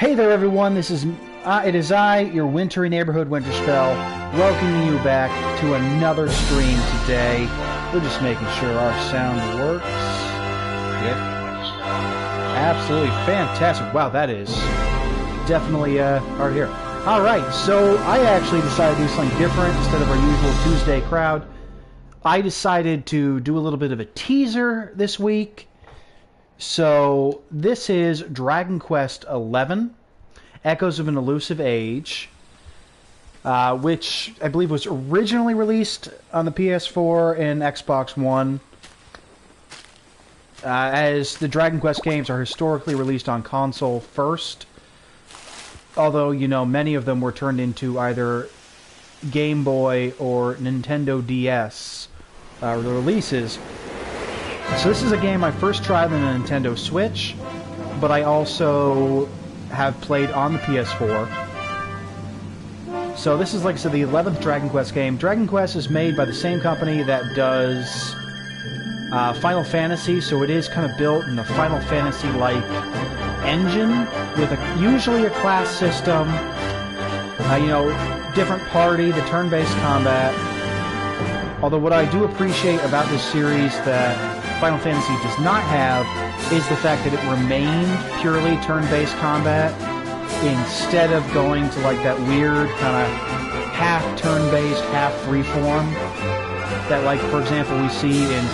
Hey there, everyone. It is I, your wintry neighborhood Winterspelll, welcoming you back to another stream today. We're just making sure our sound works. Yep. Absolutely fantastic. Wow, that is definitely hard to hear. All right, so I actually decided to do something different instead of our usual Tuesday crowd. I decided to do a little bit of a teaser this week. So this is Dragon Quest XI, Echoes of an Elusive Age, which I believe was originally released on the PS4 and Xbox One. As the Dragon Quest games are historically released on console first, although, you know, many of them were turned into either Game Boy or Nintendo DS releases. So this is a game I first tried on the Nintendo Switch, but I also have played on the PS4. So this is, like I said, the 11th Dragon Quest game. Dragon Quest is made by the same company that does Final Fantasy, so it is kind of built in a Final Fantasy-like engine, with usually a class system, you know, different party, the turn-based combat. Although what I do appreciate about this series that Final Fantasy does not have is the fact that it remained purely turn-based combat instead of going to like that weird kind of half turn-based, half freeform that, like, for example, we see in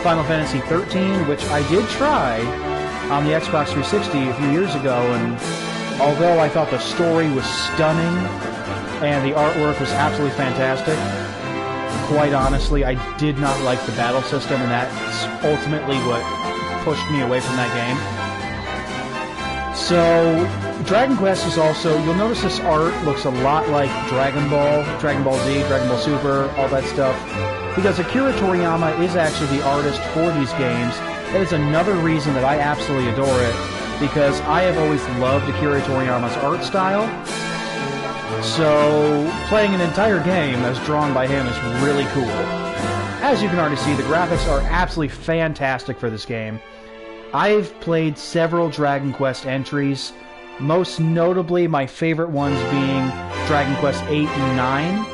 Final Fantasy 13, which I did try on the Xbox 360 a few years ago, and although I thought the story was stunning and the artwork was absolutely fantastic, quite honestly, I did not like the battle system, and that's ultimately what pushed me away from that game. So, Dragon Quest is also, you'll notice this art looks a lot like Dragon Ball Z, Dragon Ball Super, all that stuff, because Akira Toriyama is actually the artist for these games. That is another reason that I absolutely adore it, because I have always loved Akira Toriyama's art style. So, playing an entire game that's drawn by him is really cool. As you can already see, the graphics are absolutely fantastic for this game. I've played several Dragon Quest entries, most notably my favorite ones being Dragon Quest 8 and 9.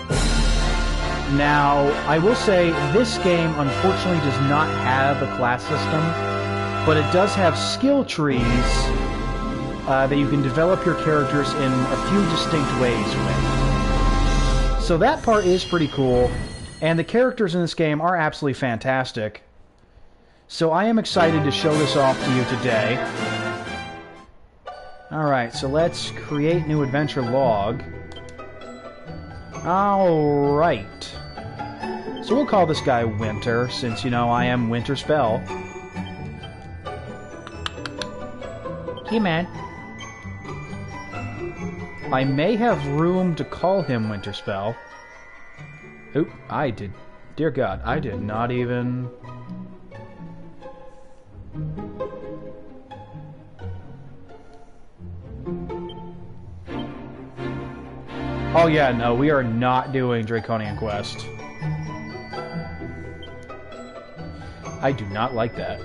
Now, I will say, this game unfortunately does not have a class system, but it does have skill trees that you can develop your characters in a few distinct ways with. So that part is pretty cool, and the characters in this game are absolutely fantastic. So I am excited to show this off to you today. Alright, so let's create new adventure log. Alright. So we'll call this guy Winter, since, you know, I am Winterspelll. Hey, man. I may have room to call him Winterspelll. Oop, I did. Dear God, I did not even... Oh yeah, no, we are not doing Draconian Quest. I do not like that.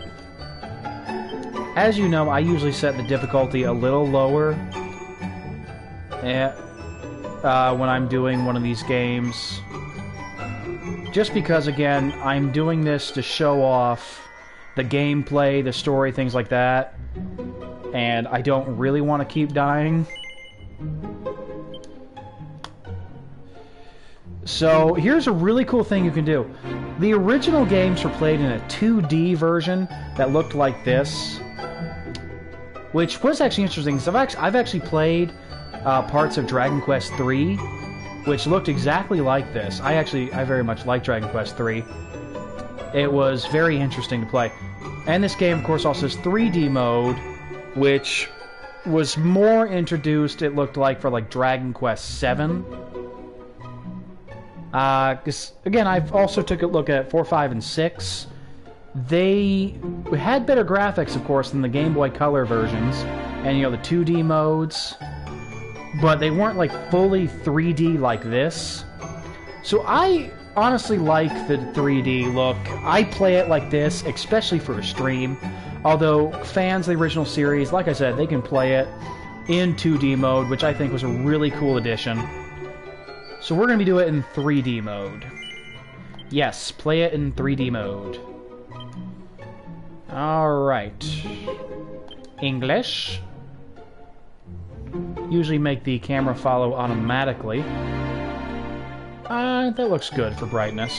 As you know, I usually set the difficulty a little lower when I'm doing one of these games. Just because, again, I'm doing this to show off the gameplay, the story, things like that. And I don't really want to keep dying. So, here's a really cool thing you can do. The original games were played in a 2D version that looked like this, which was actually interesting, because I've actually played parts of Dragon Quest III, which looked exactly like this. I very much like Dragon Quest III. It was very interesting to play. And this game, of course, also has 3D mode, which was more introduced, it looked like, for like Dragon Quest VII. Because, again, I've also took a look at 4, 5, and 6. They had better graphics, of course, than the Game Boy Color versions, and, you know, the 2D modes, but they weren't, like, fully 3D like this. So I honestly like the 3D look. I play it like this, especially for a stream. Although fans of the original series, like I said, they can play it in 2D mode, which I think was a really cool addition. So we're going to be doing it in 3D mode. Yes, play it in 3D mode. Alright. English. Usually make the camera follow automatically. That looks good for brightness.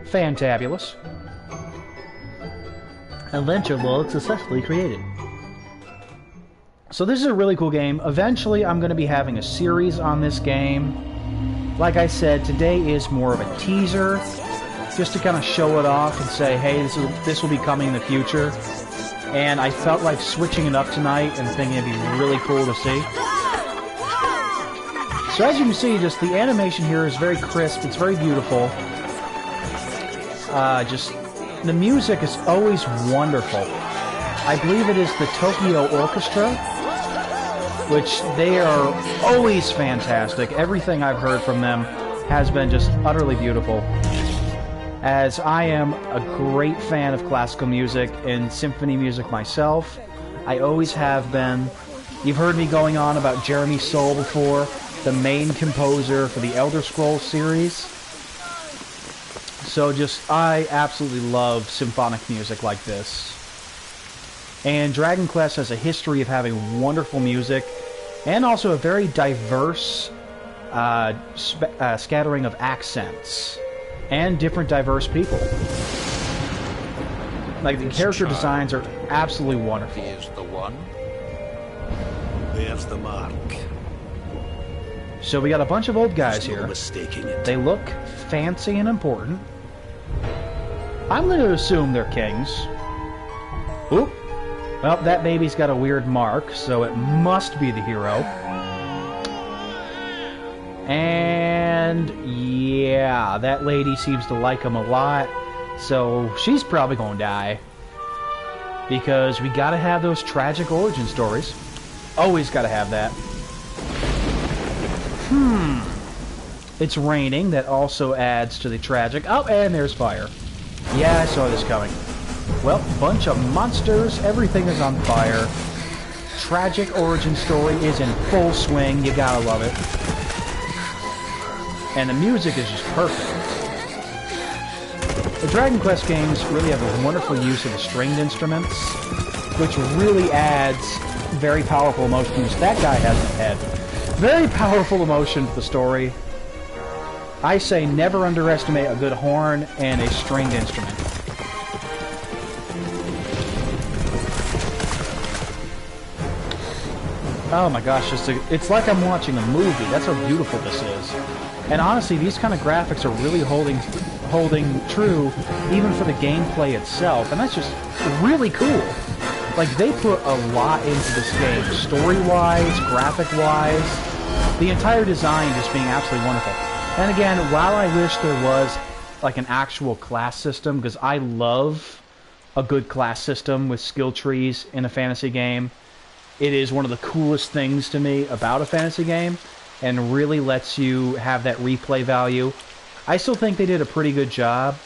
Fantabulous. Adventure log successfully created. So this is a really cool game. Eventually I'm going to be having a series on this game. Like I said, today is more of a teaser, just to kind of show it off and say, hey, this will be coming in the future. And I felt like switching it up tonight and thinking it'd be really cool to see. So as you can see, just the animation here is very crisp, it's very beautiful. Just, the music is always wonderful. I believe it is the Tokyo Orchestra, which they are always fantastic. Everything I've heard from them has been just utterly beautiful. As I am a great fan of classical music and symphony music myself, I always have been. You've heard me going on about Jeremy Soule before, the main composer for the Elder Scrolls series. So just, I absolutely love symphonic music like this. And Dragon Quest has a history of having wonderful music, and also a very diverse scattering of accents, and different diverse people. Like, the character designs are absolutely wonderful. Here's the one. There's the mark. So we got a bunch of old guys No here. mistaking it. They look fancy and important. I'm going to assume they're kings. Oop. Well, that baby's got a weird mark, so it must be the hero. And yeah, that lady seems to like him a lot, so she's probably gonna die. Because we gotta have those tragic origin stories. Always gotta have that. It's raining, that also adds to the tragic. Oh, and there's fire. Yeah, I saw this coming. Well, bunch of monsters, everything is on fire. Tragic origin story is in full swing, you gotta love it. And the music is just perfect. The Dragon Quest games really have a wonderful use of the stringed instruments, which really adds very powerful emotions. That guy has a head. Very powerful emotion to the story. I say never underestimate a good horn and a stringed instrument. Oh my gosh, it's like I'm watching a movie. That's how beautiful this is. And honestly, these kind of graphics are really holding true even for the gameplay itself. And that's just really cool. Like, they put a lot into this game. Story-wise, graphic-wise. The entire design just being absolutely wonderful. And again, while I wish there was like an actual class system, because I love a good class system with skill trees in a fantasy game, it is one of the coolest things to me about a fantasy game, and really lets you have that replay value. I still think they did a pretty good job.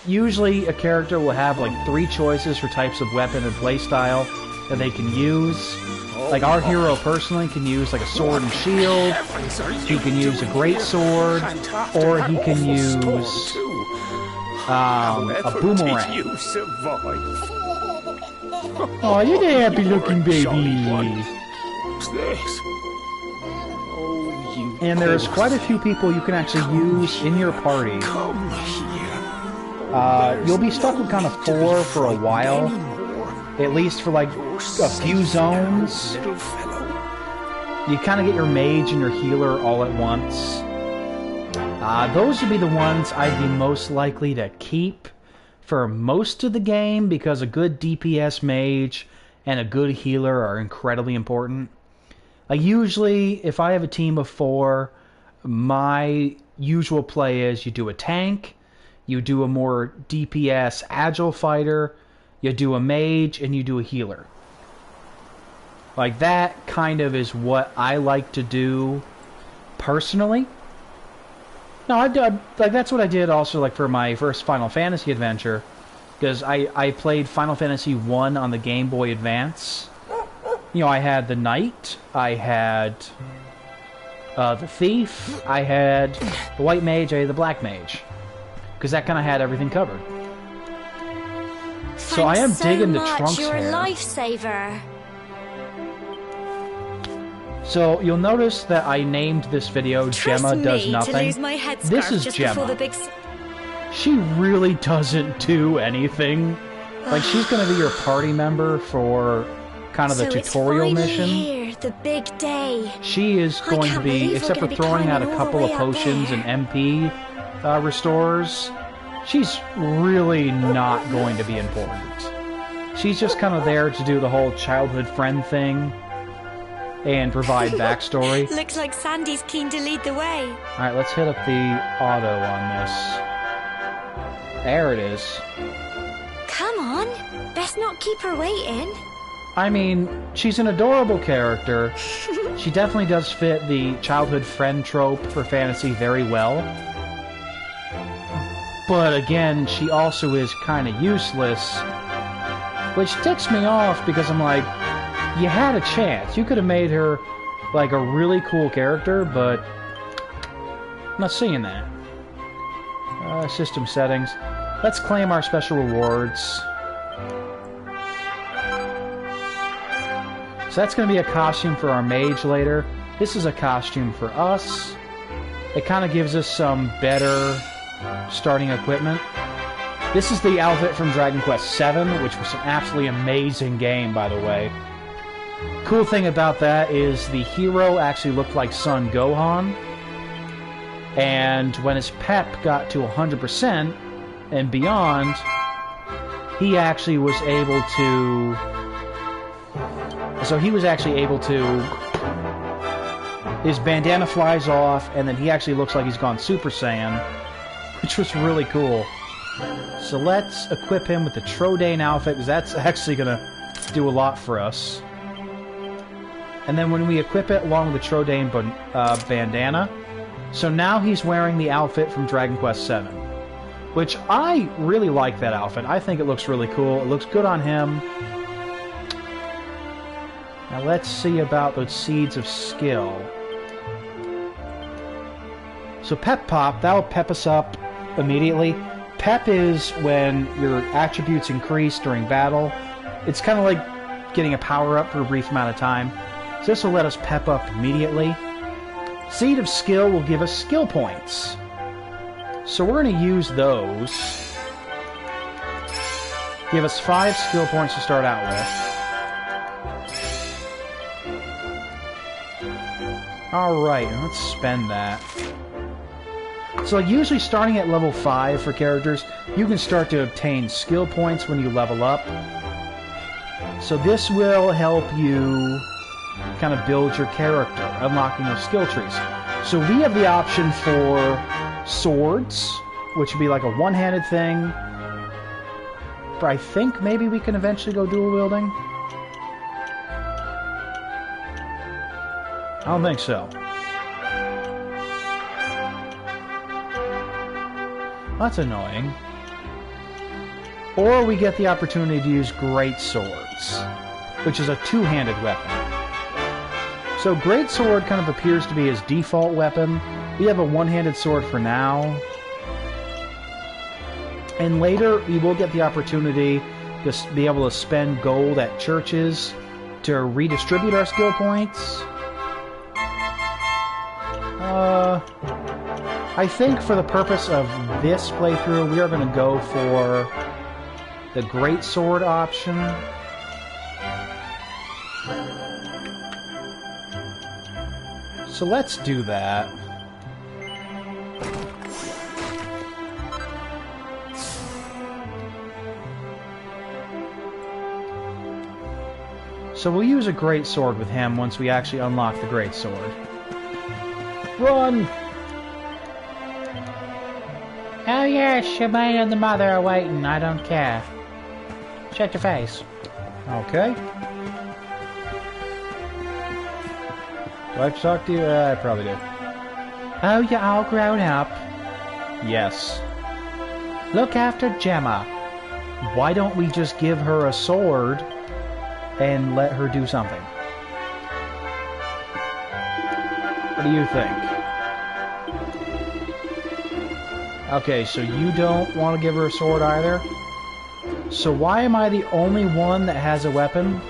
Usually a character will have like 3 choices for types of weapon and playstyle that they can use. Like, our hero personally can use like a sword and shield, he can use a great sword, or he can use a boomerang. Oh, you're the happy looking baby. What's this? And there's quite a few people you can actually use in your party. Come here. You'll be stuck with kind of 4 for a while, at least for like a few zones. Little fellow. You kind of get your mage and your healer all at once. Those would be the ones I'd be most likely to keep for most of the game, because a good DPS mage and a good healer are incredibly important. Usually, if I have a team of 4, my usual play is you do a tank, you do a more DPS agile fighter, you do a mage, and you do a healer. Like, that kind of is what I like to do personally. No, like that's what I did also like for my first Final Fantasy adventure, because I played Final Fantasy 1 on the Game Boy Advance. You know, I had the Knight, I had the Thief, I had the White Mage, I had the Black Mage, because that kind of had everything covered. So I am digging the Trunks You're hair. a lifesaver. So you'll notice that I named this video Gemma Does Nothing. To lose my headscarf This is just Gemma. before the big... She really doesn't do anything. Like, she's going to be your party member for kind of the tutorial mission. Here, the big day. She is going to be, except for throwing out a couple of potions and MP restores, she's really not going to be important. She's just kind of there to do the whole childhood friend thing and provide backstory. Looks like Sandy's keen to lead the way. Alright, let's hit up the auto on this. There it is. Come on. Best not keep her waiting. I mean, she's an adorable character. She definitely does fit the childhood friend trope for fantasy very well. But again, she also is kind of useless, which ticks me off because I'm like, you had a chance. You could have made her like a really cool character, but I'm not seeing that. System settings. Let's claim our special rewards. So that's going to be a costume for our mage later. This is a costume for us. It kind of gives us some better starting equipment. This is the outfit from Dragon Quest VII, which was an absolutely amazing game, by the way. Cool thing about that is the hero actually looked like Son Gohan, and when his pep got to 100% and beyond, he actually was able to... So he was actually able to... His bandana flies off, and then he actually looks like he's gone Super Saiyan, which was really cool. So let's equip him with the Trodain outfit, because that's actually going to do a lot for us. And then when we equip it along with the Trodain bandana, so now he's wearing the outfit from Dragon Quest VII, which I really like that outfit. I think it looks really cool. It looks good on him. Now let's see about those Seeds of Skill. So Pep Pop, that'll pep us up immediately. Pep is when your attributes increase during battle. It's kind of like getting a power-up for a brief amount of time. So this will let us pep up immediately. Seed of Skill will give us skill points. So we're going to use those. Give us 5 skill points to start out with. Alright, let's spend that. So like usually starting at level 5 for characters, you can start to obtain skill points when you level up. So this will help you kind of build your character, unlocking those skill trees. So we have the option for swords, which would be like a one-handed thing. But I think maybe we can eventually go dual wielding. I don't think so. That's annoying. Or we get the opportunity to use great swords, which is a two-handed weapon. So great sword kind of appears to be his default weapon. We have a one-handed sword for now. And later, we will get the opportunity to be able to spend gold at churches to redistribute our skill points. I think for the purpose of this playthrough, we are going to go for the great sword option. So let's do that. So we'll use a great sword with him once we actually unlock the great sword. Run! Oh yes, your man and the mother are waiting. I don't care. Shut your face. Okay. Do I have to talk to you? I probably do. Oh, you're all grown up. Yes. Look after Gemma. Why don't we just give her a sword and let her do something? What do you think? Okay, so you don't want to give her a sword either? So why am I the only one that has a weapon?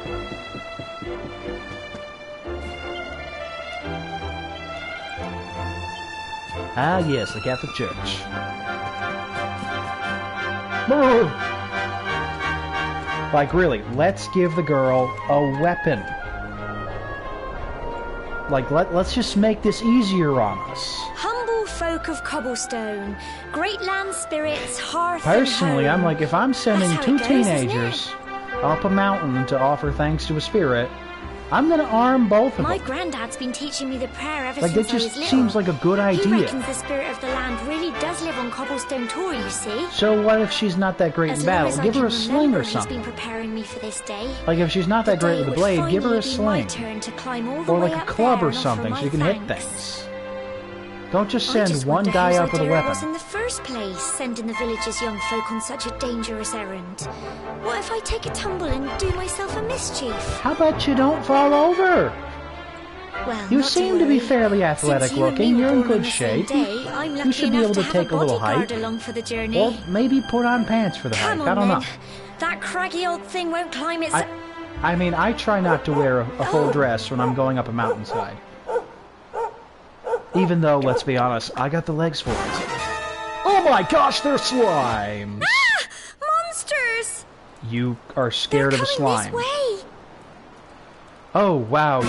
Ah, yes, the Catholic Church. Like, really, let's give the girl a weapon. Like, let's just make this easier on us. Humble folk of cobblestone, great land spirits, hearth Personally, and home. I'm like, if I'm sending That's how two it goes, isn't teenagers up a mountain to offer thanks to a spirit, I'm gonna arm both of My them. granddad's been teaching me the prayer ever Like, that since I was just little. seems like a good He idea. reckons the spirit of the land really does live on cobblestone Tor, you see. So what if she's not that great in As long battle? as I Give her can a sling remember, or he's something. been preparing me for this day. Like, if she's not that great with the blade, give her a sling. My turn to climb all the Or way like a up club there or and offer something my so you can hit thanks. things. Don't just I send just one wonder guy whose up with a idea it was weapon. in the first place, sending the village's young folk on such a dangerous errand. What if I take a tumble and do myself a mischief? How about you don't fall over? Well, You not seem to be worry. fairly athletic Since you and me looking. were You're in born on good the same shape. day, I'm lucky should be enough able to have take a little bodyguard hike. along for the journey. Or maybe put on pants for the hike. Come on, I don't then. know. That craggy old thing won't climb its... I mean, I try not to wear a full dress when I'm going up a mountainside. Even though, let's be honest, I got the legs for it. Oh my gosh, they're slimes! Ah! Monsters! You are scared They're of a coming slime. this way. Oh wow,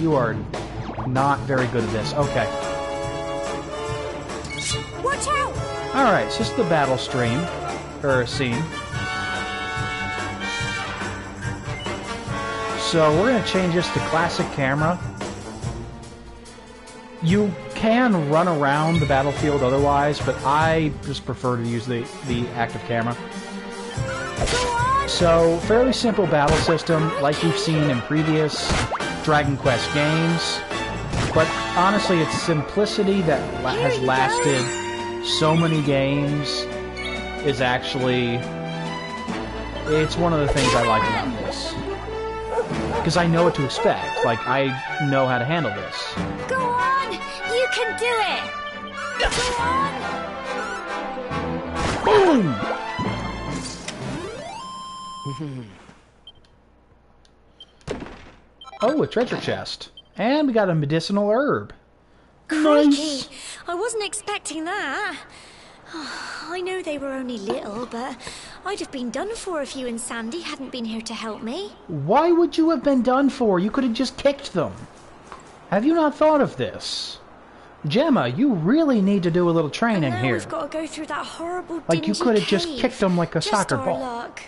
you are not very good at this. Okay. Watch out! Alright, so this is the battle stream. Or scene. So we're gonna change this to classic camera. You can run around the battlefield otherwise, but I just prefer to use the active camera. So, fairly simple battle system, like you've seen in previous Dragon Quest games. But honestly, it's simplicity that has lasted so many games is actually... It's one of the things I like about this. Because I know what to expect. Like, I know how to handle this. Go on! You can do it! Go on! Boom! Oh, a treasure chest. And we got a medicinal herb. Crikey! I wasn't expecting that. I know they were only little, but I'd have been done for if you and Sandy hadn't been here to help me. Why would you have been done for? You could have just kicked them. Have you not thought of this? Gemma, you really need to do a little training And now here. we've got to go through that horrible Like you dingy could have just cave. kicked them like a Just soccer our ball. luck.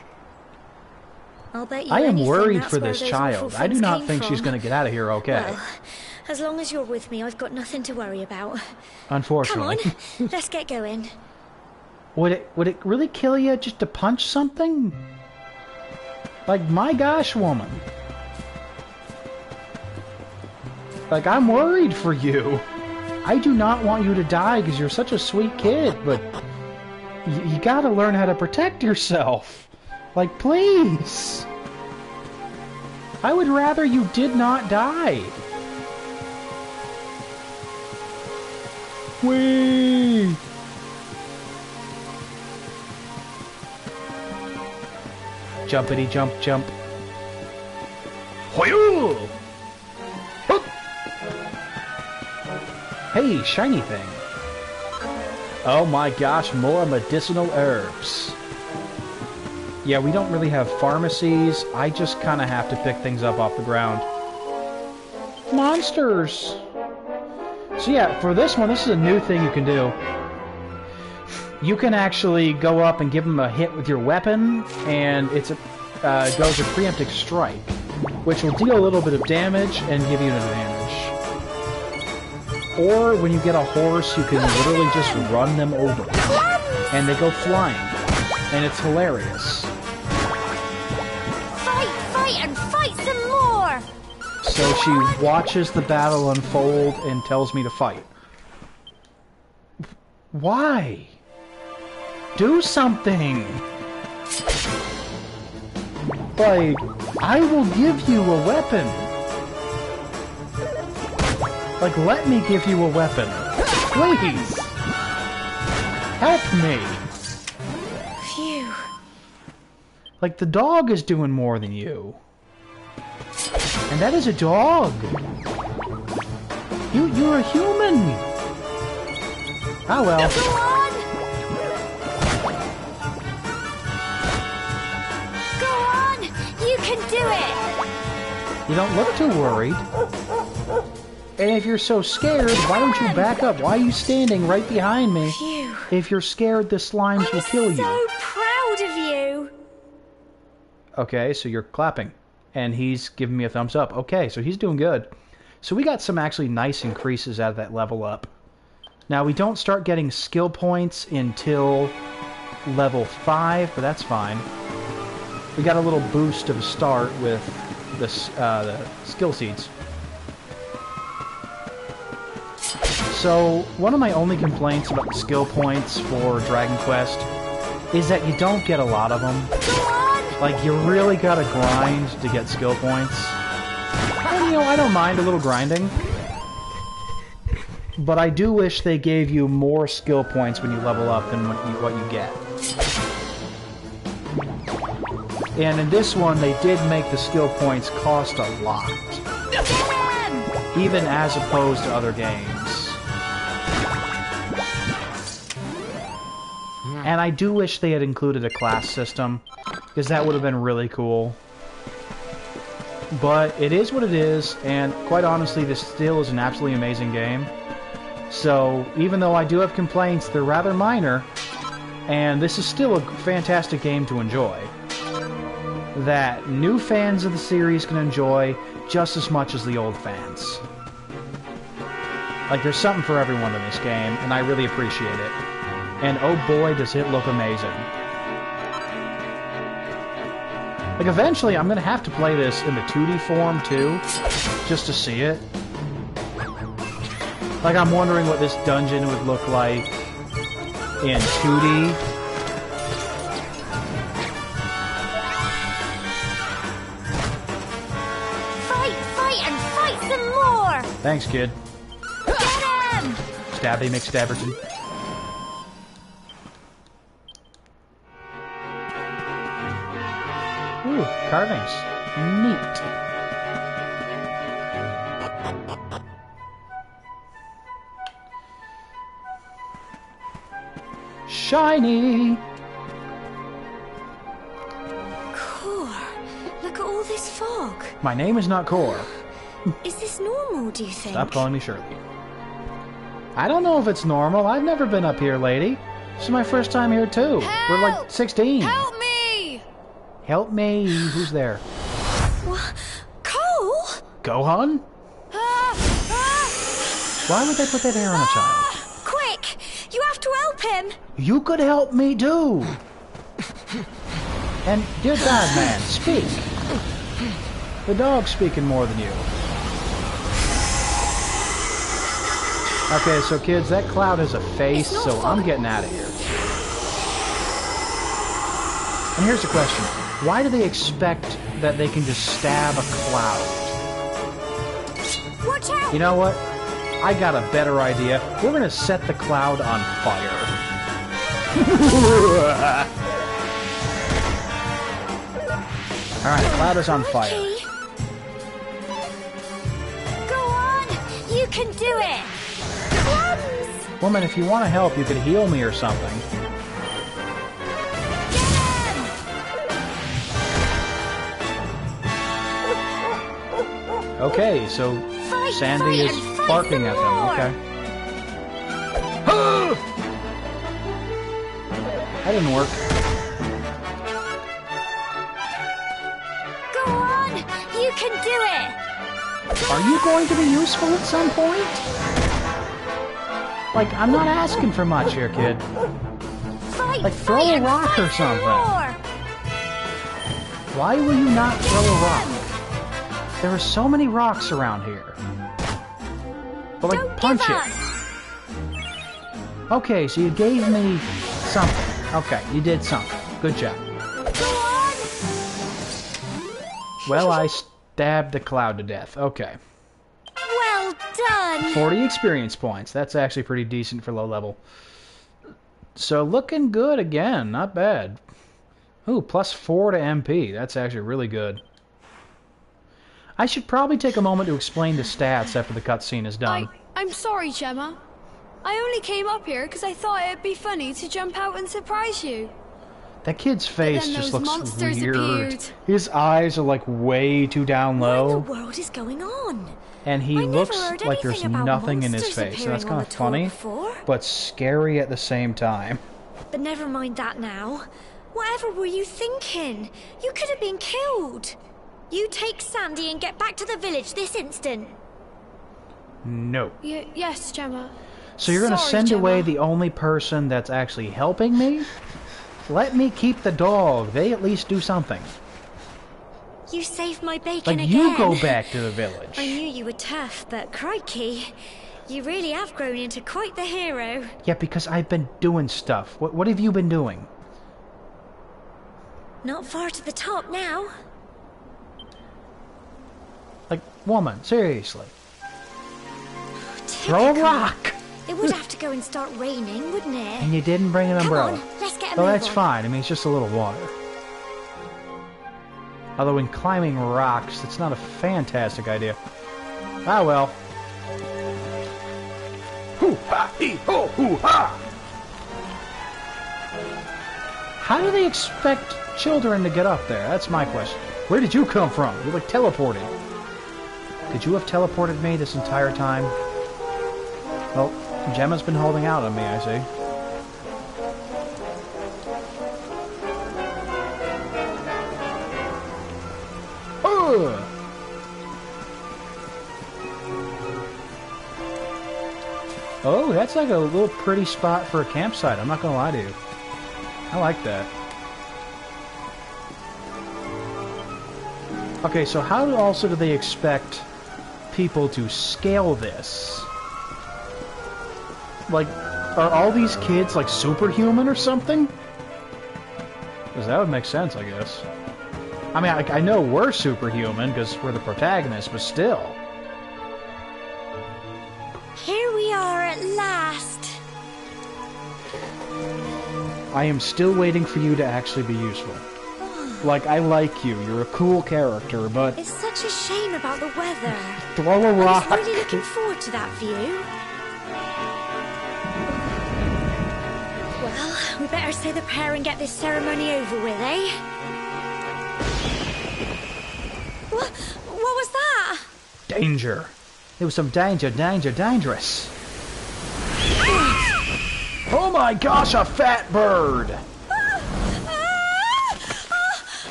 I'll bet you I am anything worried that's for where this those child. awful I do things not came think she's from. going to get out of here okay. Well, as long as you're with me, I've got nothing to worry about. Come Unfortunately. on, let's get going. Would it really kill you just to punch something? Like, my gosh, woman. Like, I'm worried for you. I do not want you to die because you're such a sweet kid, but you gotta learn how to protect yourself. Like, please. I would rather you did not die. Whee! Jumpity jump jump. Hoyoo! Hook! Hey, shiny thing. Oh my gosh, more medicinal herbs. Yeah, we don't really have pharmacies. I just kind of have to pick things up off the ground. Monsters! So yeah, for this one, this is a new thing you can do. You can actually go up and give them a hit with your weapon, and it's a goes a preemptive strike, which will deal a little bit of damage and give you an advantage. Or when you get a horse, you can literally just run them over, and they go flying, and it's hilarious. Fight and fight some more! So she watches the battle unfold and tells me to fight. Why? Do something! Like, I will give you a weapon. Like, let me give you a weapon. Please! Help me! Phew. Like, the dog is doing more than you. And that is a dog! You're a human! Oh well. Go on! Go on! You can do it! You don't look too worried. And if you're so scared, why don't you back up? Why are you standing right behind me? Phew. If you're scared, the slimes will kill I'm you. so proud of you! Okay, so you're clapping. And he's giving me a thumbs up. Okay, so he's doing good. So we got some actually nice increases out of that level up. Now, we don't start getting skill points until level 5, but that's fine. We got a little boost of a start with the skill seeds. So, one of my only complaints about the skill points for Dragon Quest is that you don't get a lot of them. Like, you really gotta grind to get skill points. And, you know, I don't mind a little grinding. But I do wish they gave you more skill points when you level up than what you get. And in this one, they did make the skill points cost a lot. Even as opposed to other games. And I do wish they had included a class system, because that would have been really cool. But it is what it is, and quite honestly, this still is an absolutely amazing game. So, even though I do have complaints, they're rather minor, and this is still a fantastic game to enjoy. That new fans of the series can enjoy just as much as the old fans. Like, there's something for everyone in this game, and I really appreciate it. And oh boy, does it look amazing. Like, eventually I'm gonna have to play this in the 2D form, too, just to see it. Like, I'm wondering what this dungeon would look like in 2D. Fight, and fight some more! Thanks, kid. Get him! Stabby McStabberton. Ooh, carvings. Neat. Shiny! Core, look at all this fog. My name is not Core. Is this normal, do you think? Stop calling me Shirley. I don't know if it's normal. I've never been up here, lady. This is my first time here, too. Help! We're like 16. Help me! Help me. Who's there? What? Cole? Gohan? Why would they put that hair on a child? Quick! You have to help him! You could help me, too. And, dear God, man, speak. The dog's speaking more than you. Okay, so kids, that cloud has a face, so I'm getting out of here. And here's the question. Why do they expect that they can just stab a cloud? Watch out! You know what? I got a better idea. We're gonna set the cloud on fire. Alright, cloud is on fire. Okay. Go on! You can do it! Crumbs! Woman, if you want to help, you could heal me or something. Get him! Okay, so Sandy is barking at them. Okay. That didn't work. Go on! You can do it! Are you going to be useful at some point? Like, I'm not asking for much here, kid. Fight, Like, throw a rock or something. Why will you not throw a rock? There are so many rocks around here. But, like, Don't punch give it. up. Okay, so you gave me something. Okay, you did something. Good job. Go on! Well, I stabbed the cloud to death. Okay. Well done! 40 experience points. That's actually pretty decent for low level. So looking good again. Not bad. Ooh, +4 to MP. That's actually really good. I should probably take a moment to explain the stats after the cutscene is done. I'm sorry, Gemma. I only came up here because I thought it'd be funny to jump out and surprise you. That kid's face then just those looks monsters weird. appeared. His eyes are like way too down What in low. the world is going on? And he I never looks heard like there's anything about nothing in his monsters face. So that's appearing kind on of the tour funny, before. but scary at the same time. But never mind that now. Whatever were you thinking? You could have been killed. You take Sandy and get back to the village this instant. No. Yes, Gemma. So you're going to Sorry, send away Gemma. the only person that's actually helping me? Let me keep the dog. They at least do something. You saved my bacon Like, again. you go back to the village. I knew you were tough, but crikey, you really have grown into quite the hero. Yeah, because I've been doing stuff. What have you been doing? Not far to the top now. Like, woman, seriously. Throw a Typical. rock! It would have to go and start raining, wouldn't it? And you didn't bring an Come umbrella. on, let's get a Well, move that's on. fine. I mean, it's just a little water. Although in climbing rocks, it's not a fantastic idea. Ah, well. Hoo-ha-ee-ho-hoo-ha! How do they expect children to get up there? That's my question. Where did you come from? You like teleported. Could you have teleported me this entire time? Well, Gemma's been holding out on me, I see. Ugh. Oh, that's like a little pretty spot for a campsite. I'm not gonna lie to you. I like that. Okay, so how also do they expect people to scale this? Like, are all these kids like superhuman or something? Because that would make sense, I guess. I mean, I know we're superhuman because we're the protagonists, but still. Here we are at last. I am still waiting for you to actually be useful. Like, I like you. You're a cool character, but It's such a shame about the weather. throw a I rock. was really looking forward to that view. Well, we better say the prayer and get this ceremony over with, eh? What was that? Danger. There was some danger, dangerous. Oh my gosh, a fat bird!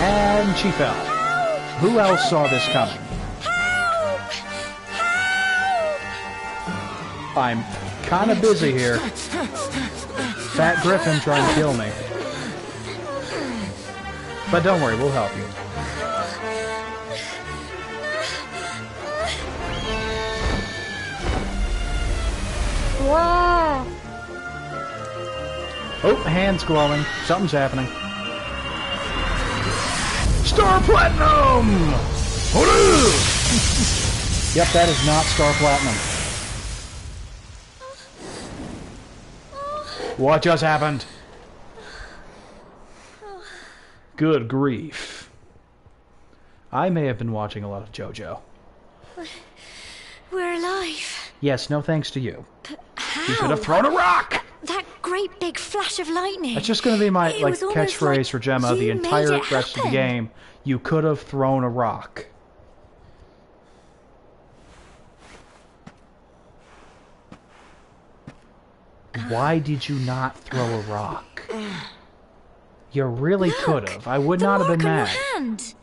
And she fell. Who else saw this coming? Help! Help! I'm kind of busy here. Fat Griffin trying to kill me. But don't worry, we'll help you. Wow. Oh, hand's glowing. Something's happening. Star Platinum! Yep, that is not Star Platinum. What just happened? Good grief. I may have been watching a lot of JoJo. We're alive. Yes, no thanks to you. How? You could have thrown a rock! That great big flash of lightning. That's just going to be my It like was almost catchphrase like for Gemma the you made entire it rest of the happen. game. You could have thrown a rock. Why did you not throw a rock? You really Look, could have. I would the not have been mark on mad. your hand.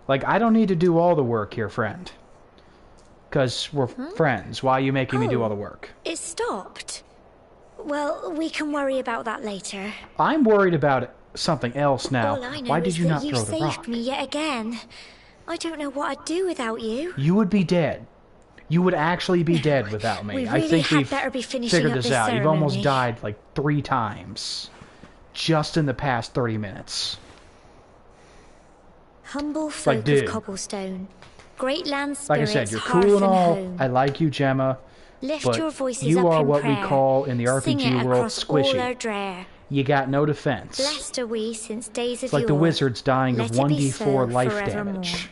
Like, I don't need to do all the work here, friend. Because we're friends. Why are you making me do Oh. all the work? It stopped. Well, we can worry about that later. I'm worried about something else now. All I know Why did is you that not you throw the saved rock? me yet again. I don't know what I'd do without you. You would be dead. You would actually be dead without me. We I really think had we've better be finishing figured up this this out. You've almost ceremony. died like 3 times. Just in the past 30 minutes. Humble folk Like, dude. of cobblestone. Great land Like I spirits, said, you're hearth cool and all. home. I like you, Gemma. Lift But your voices you up are in what we prayer. call in the Sing RPG it world across all our squishy. drear. You got no defense. Blessed are we since days of It's like the yore. wizards dying Let of it be 1d4 so life forevermore. damage.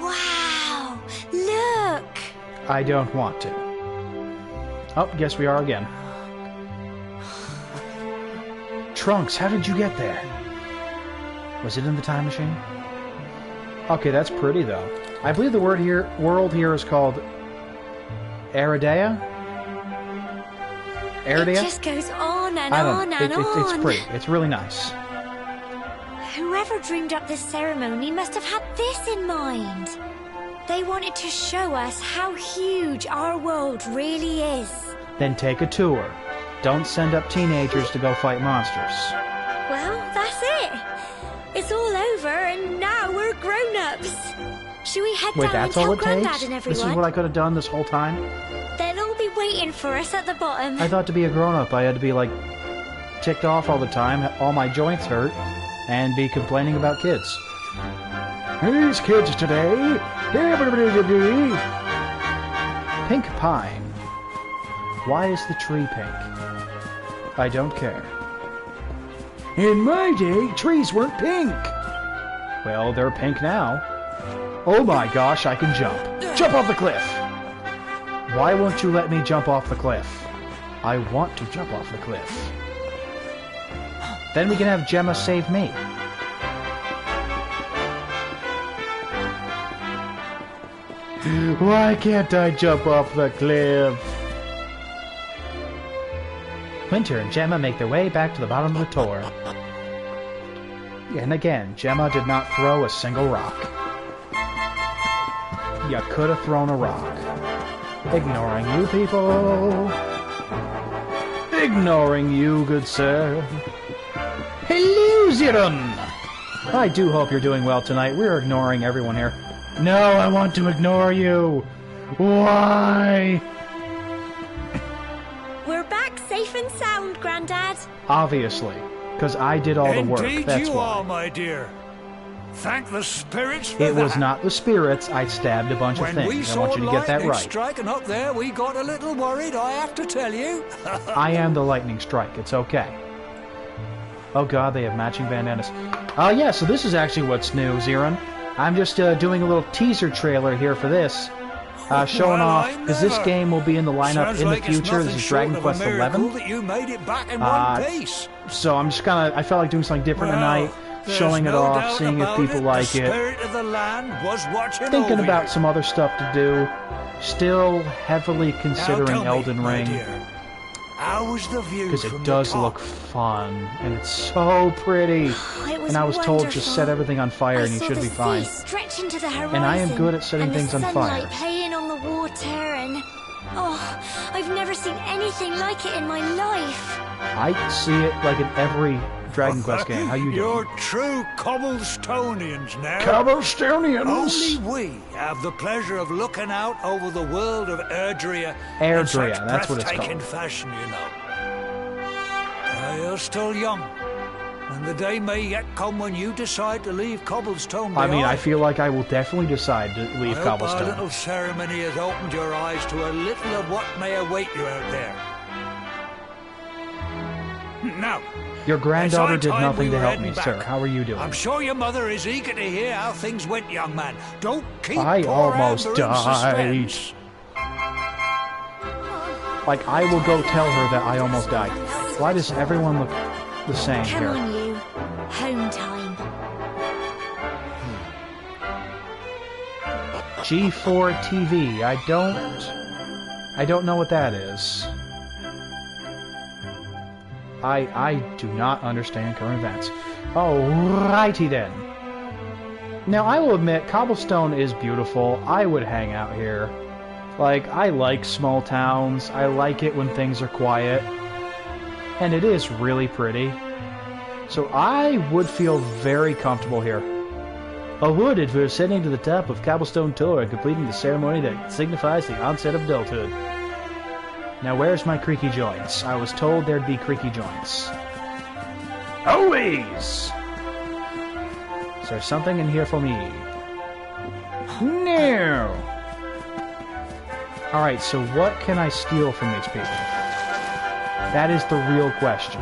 Wow! Look! I don't want to. Oh, guess we are again. Trunks, how did you get there? Was it in the time machine? Okay, that's pretty though. I believe the world here is called Aridea? It Aridea? just goes on and I on don't and know. on. It's pretty. It's really nice. Whoever dreamed up this ceremony must have had this in mind. They wanted to show us how huge our world really is. Then take a tour. Don't send up teenagers to go fight monsters. Well, that's it. It's all over, and now we're grown-ups. Should we head Wait, down and that's all tell it Grandad takes? and This everyone? is what I could have done this whole time? They'll all be waiting for us at the bottom. I thought to be a grown-up I had to be, like, ticked off all the time, all my joints hurt, and be complaining about kids. These kids today... Pink pine. Why is the tree pink? I don't care. In my day, trees weren't pink! Well, they're pink now. Oh my gosh, I can jump. Jump off the cliff! Why won't you let me jump off the cliff? I want to jump off the cliff. Then we can have Gemma save me. Why can't I jump off the cliff? Winter and Gemma make their way back to the bottom of the tower. And again, Gemma did not throw a single rock. You could have thrown a rock. Ignoring you people. Ignoring you, good sir. Hello, Ziron! I do hope you're doing well tonight. We're ignoring everyone here. No, I want to ignore you. Why? We're back safe and sound, Grandad. Obviously, because I did all the work. Indeed That's you why. are, my dear. Thank the spirits for It was that. not the spirits. I stabbed a bunch of When we things. I saw want you to get that lightning right. striking up there, we got a little worried, I have to tell you. I am the lightning strike. It's okay. Oh god, they have matching bandanas. Yeah, so this is actually what's new, Ziron. I'm just doing a little teaser trailer here for this. Showing Well, off, I because this never. game will be in the lineup Sounds in the like it's future. This nothing is short Dragon of a Quest miracle 11. that you made it back in one piece. So I'm just I felt like doing something different Well, tonight, there's showing it no off, doubt seeing if about people it, like the it. spirit of the land was watching Thinking over about you. some other stuff to do. Still heavily Now considering tell me, Elden my Ring. dear, how was the view Because from it the does top? look fun, and it's so pretty. It was And I was told just wonderful. set everything on fire I and you saw should the be fine. sea stretch into the horizon, And I am good at setting and things the on sunlight fire. playing on the water, and I've never seen anything like it in my life. I see it like in every Dragon Quest game. How you You're doing? true Cobblestonians now. Cobblestonians! Only we have the pleasure of looking out over the world of Erdrea in Erdrea, such that's what it's breathtaking called. fashion, you know. You're still young, and the day may yet come when you decide to leave Cobblestone I behind. mean, I feel like I will definitely decide to leave I hope our Cobblestone. little ceremony has opened your eyes to a little of what may await you out there. Now, Your granddaughter it's did high time nothing we to were help heading me, back. sir. How are you doing? I'm sure your mother is eager to hear how things went, young man. Don't keep I poor almost Amber in died. suspense. Like, I will go tell her that I almost died. Why does everyone look the same Come here? on, you. Home time. G4 TV. I don't know what that is. I do not understand current events. Alrighty then. Now, I will admit, Cobblestone is beautiful. I would hang out here. Like, I like small towns. I like it when things are quiet. and it is really pretty. So I would feel very comfortable here. I would if we were ascending to the top of Cobblestone Tor and completing the ceremony that signifies the onset of adulthood. Now where's my creaky joints? I was told there'd be creaky joints. Always! Is there something in here for me? No! Alright, so what can I steal from these people? That is the real question.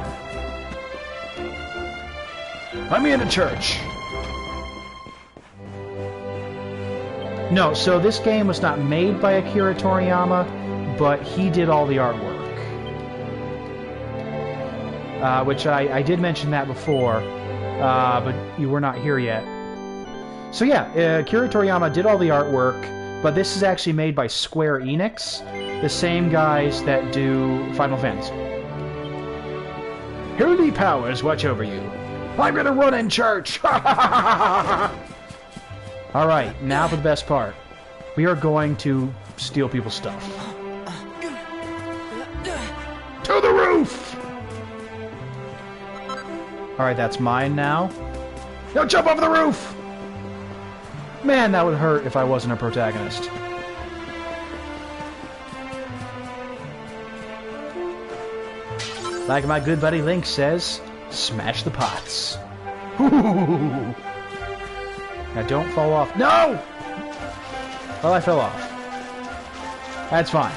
Let me into church! No, so this game was not made by Akira Toriyama, but he did all the artwork. Which I did mention that before, but you were not here yet. So yeah, Akira Toriyama did all the artwork, but this is actually made by Square Enix, the same guys that do Final Fantasy. Holy powers watch over you. I'm gonna run in church! Alright, now for the best part. We are going to steal people's stuff. To the roof! Alright, that's mine now. Now jump over the roof! Man, that would hurt if I wasn't a protagonist. Like my good buddy Link says, smash the pots. Ooh. Now don't fall off. No! Well, I fell off. That's fine.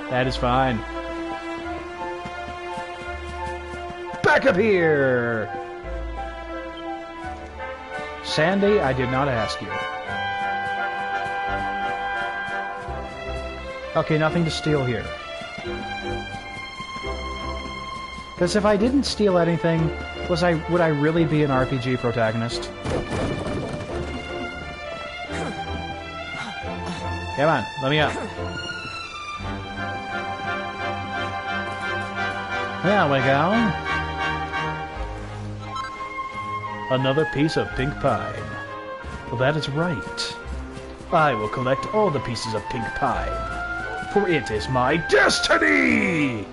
That is fine. Back up here! Sandy, I did not ask you. Okay, nothing to steal here. Because if I didn't steal anything, would I really be an RPG protagonist? Come on, let me up. There we go. Another piece of pink pine. Well, that is right. I will collect all the pieces of pink pine, for it is my destiny!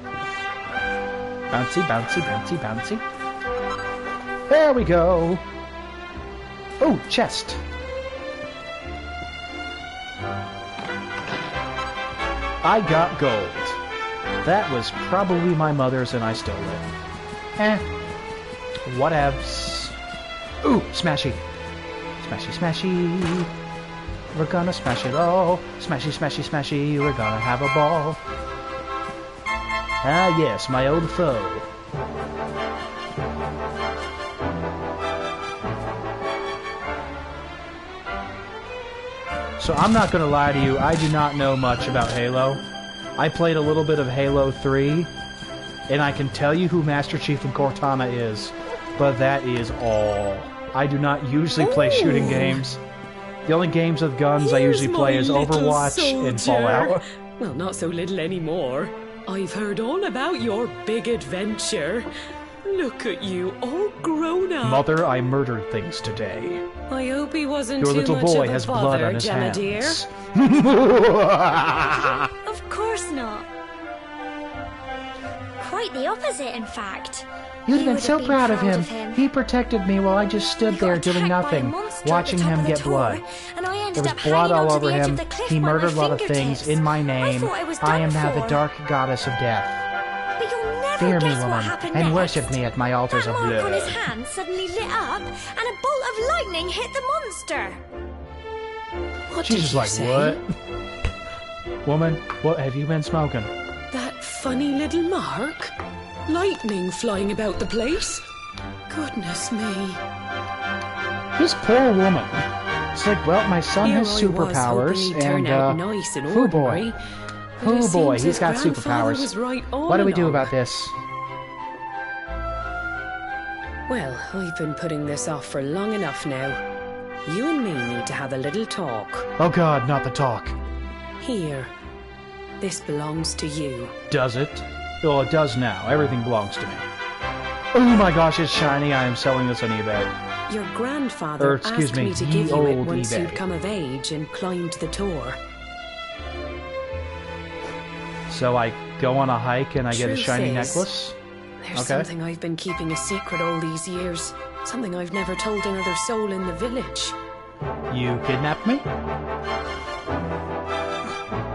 Bouncy, bouncy, bouncy, bouncy. There we go. Oh, chest. I got gold. That was probably my mother's and I stole it. Whatevs. Ooh, smashy. Smashy, smashy. We're gonna smash it all. Smashy, smashy, smashy. We're gonna have a ball. Ah, yes, my old foe. So I'm not gonna lie to you, I do not know much about Halo. I played a little bit of Halo 3, and I can tell you who Master Chief and Cortana is, but that is all. I do not usually play shooting games. The only games with guns I usually play is Overwatch and Fallout. Well, not so little anymore. I've heard all about your big adventure. Look at you, all grown up. Mother, I murdered things today. I hope he wasn't Your too little much boy of a has bother, blood on his Gemma hands. dear. Of course not. Quite the opposite, in fact. You'd You have been would so have proud been of proud him. of him. He protected me while I just stood He there got doing attacked by a nothing, monster at watching the top him of the get tour, blood. and I ended There was up blood hanging all onto over the edge him. of the cliff He by my murdered a lot of things fingertips. in my I name. thought I was I am done now the for. dark goddess of death. But you'll never Fear me, guess what woman, happened and next. worship me at my altars That of mark on his blood. hand suddenly lit up, and a bolt of lightning hit the monster. What She's did just you like, say? what? Woman, what have you been smoking? That funny little mark? Lightning flying about the place? Goodness me. This poor woman. It's like, well, my son Here has I was hoping superpowers, he'd turn and, out nice and oh boy. ordinary. But Oh it boy, seems he's his got grandfather superpowers. was right all What do we do along. about this? Well, I've been putting this off for long enough now. You and me need to have a little talk. Oh god, not the talk. Here. This belongs to you. Does it? Well, it does now. Everything belongs to me. Oh my gosh, it's shiny. I am selling this on eBay. Your grandfather Or, excuse asked me, me to ye give you it old once eBay. you'd come of age and climbed the tour. So I go on a hike and I get a Truth shiny is, necklace? There's Okay. something I've been keeping a secret all these years. Something I've never told another soul in the village. You kidnapped me?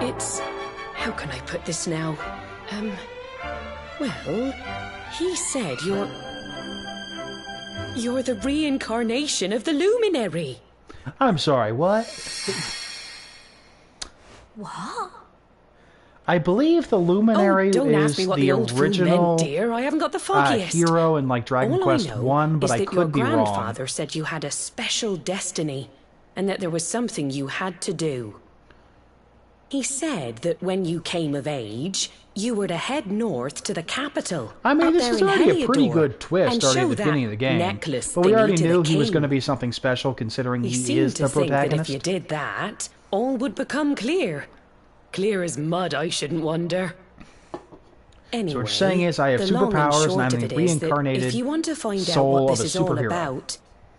It's... how can I put this now? Well, he said you're the reincarnation of the Luminary. I'm sorry, what? What? I believe the Luminary don't is ask me what the the old fool original meant, dear. I haven't got the foggiest. hero in like Dragon All Quest I know 1, but is I that could be your wrong. grandfather said you had a special destiny, and that there was something you had to do. He said that when you came of age, you were to head north to the capital. I mean, up this there is in already a pretty Heliodor, good twist and already show at the beginning of the that game. necklace But we thingy already to the knew he was king. going to be something special considering He he seemed is to the think that if protagonist. you did that, all would become clear. Clear as mud, I shouldn't wonder. Anyway, So what you're saying is I have the long and superpowers and short I'm of a it is that reincarnated if you want to find out soul what of this a is all superhero about,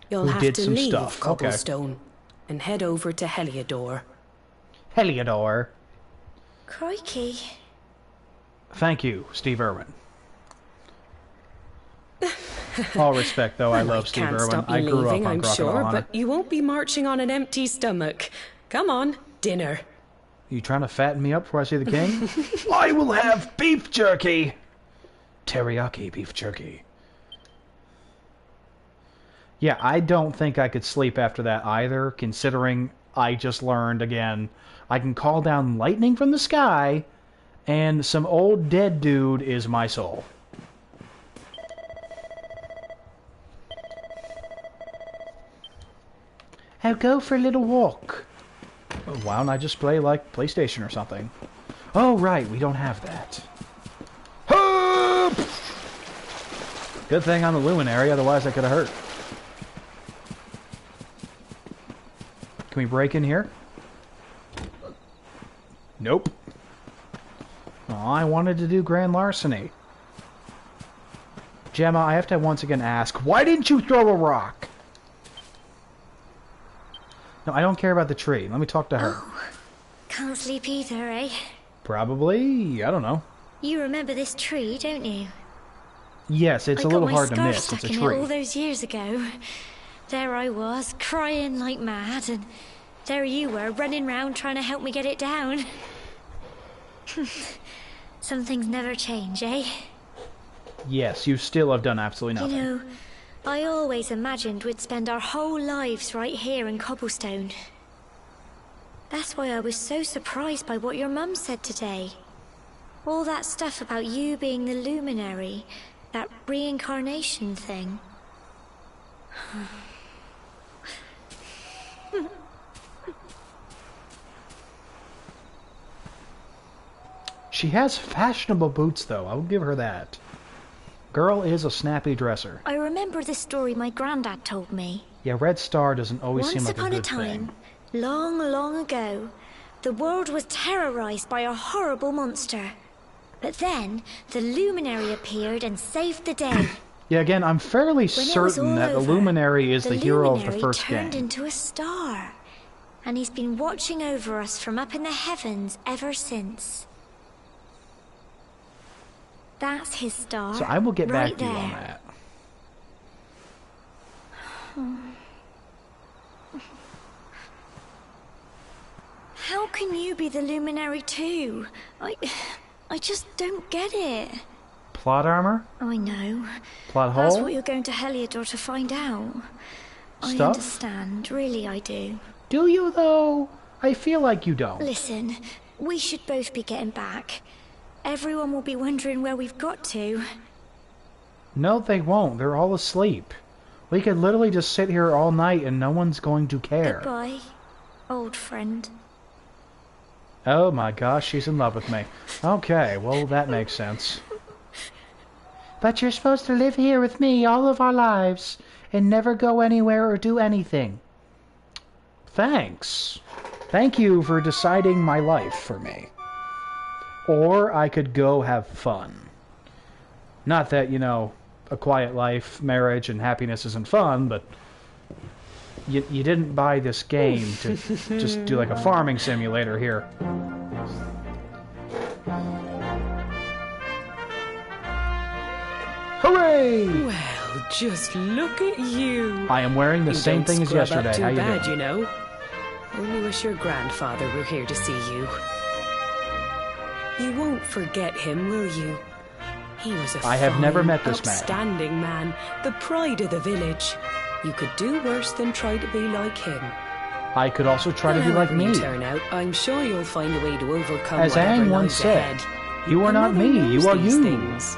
you'll who have did to some leave stuff. Okay. Cobblestone and head over to Heliodor. Heliodor. Crikey. Thank you, Steve Irwin. All respect, though, I love Steve Can't Irwin. stop I you grew leaving, up on I'm Crocodile sure, Hunter. but you won't be marching on an empty stomach. Come on, dinner. You trying to fatten me up before I see the king? I will have beef jerky! Teriyaki beef jerky. Yeah, I don't think I could sleep after that either, considering I just learned, again, I can call down lightning from the sky, and some old dead dude is my soul. I'll go for a little walk. Why don't I just play, like, PlayStation or something? Oh, right, we don't have that. Good thing I'm a luminary, otherwise I could have hurt. Can we break in here? Nope. Oh, I wanted to do grand larceny. Gemma, I have to once again ask, why didn't you throw a rock? No, I don't care about the tree. Let me talk to her. Oh, can't sleep either, eh? Probably, I don't know. You remember this tree, don't you? Yes, it's a little hard to miss. It's a I got my scarf stuck in it all tree. those years ago. There I was, crying like mad, and there you were, running round trying to help me get it down. Some things never change, eh? Yes, you still have done absolutely nothing. You know, I always imagined we'd spend our whole lives right here in Cobblestone. That's why I was so surprised by what your mum said today. All that stuff about you being the luminary, that reincarnation thing. She has fashionable boots, though. I will give her that. Girl is a snappy dresser. I remember the story my granddad told me. Yeah, Red Star doesn't always seem Once like a upon a good time, thing. long, long ago, the world was terrorized by a horrible monster. But then, the luminary appeared and saved the day. Yeah, again, I'm fairly When it was certain all that the over, Luminary is the hero of the luminary first turned game. into a star. And he's been watching over us from up in the heavens ever since. That's his star. So I will get right back to you on there. that. How can you be the luminary too? I just don't get it. Plot armor? I know. Plot That's hole? what you're going to Heliodor to find out. I Stuff? understand, really I do. Do you, though? I feel like you don't. Listen, we should both be getting back. Everyone will be wondering where we've got to. No, they won't. They're all asleep. We could literally just sit here all night and no one's going to care. Goodbye, old friend. Oh my gosh, she's in love with me. Okay, well, that makes sense. But you're supposed to live here with me all of our lives and never go anywhere or do anything. Thanks. Thank you for deciding my life for me. Or I could go have fun. Not that, you know, a quiet life, marriage, and happiness isn't fun, but you didn't buy this game to just do like a farming simulator here. Hooray! Well, just look at you. I am wearing the You same don't thing as scrub yesterday. up too How you bad, doing? you know. Only wish your grandfather were here to see you. You won't forget him, will you? He was a I have never met this man. upstanding man, the pride of the village. You could do worse than try to be like him. I could also try to be like However me. you turn out, I'm sure you'll find a way to overcome As whatever Aang once lies said, ahead. you are not Your mother me, knows you are these you. things.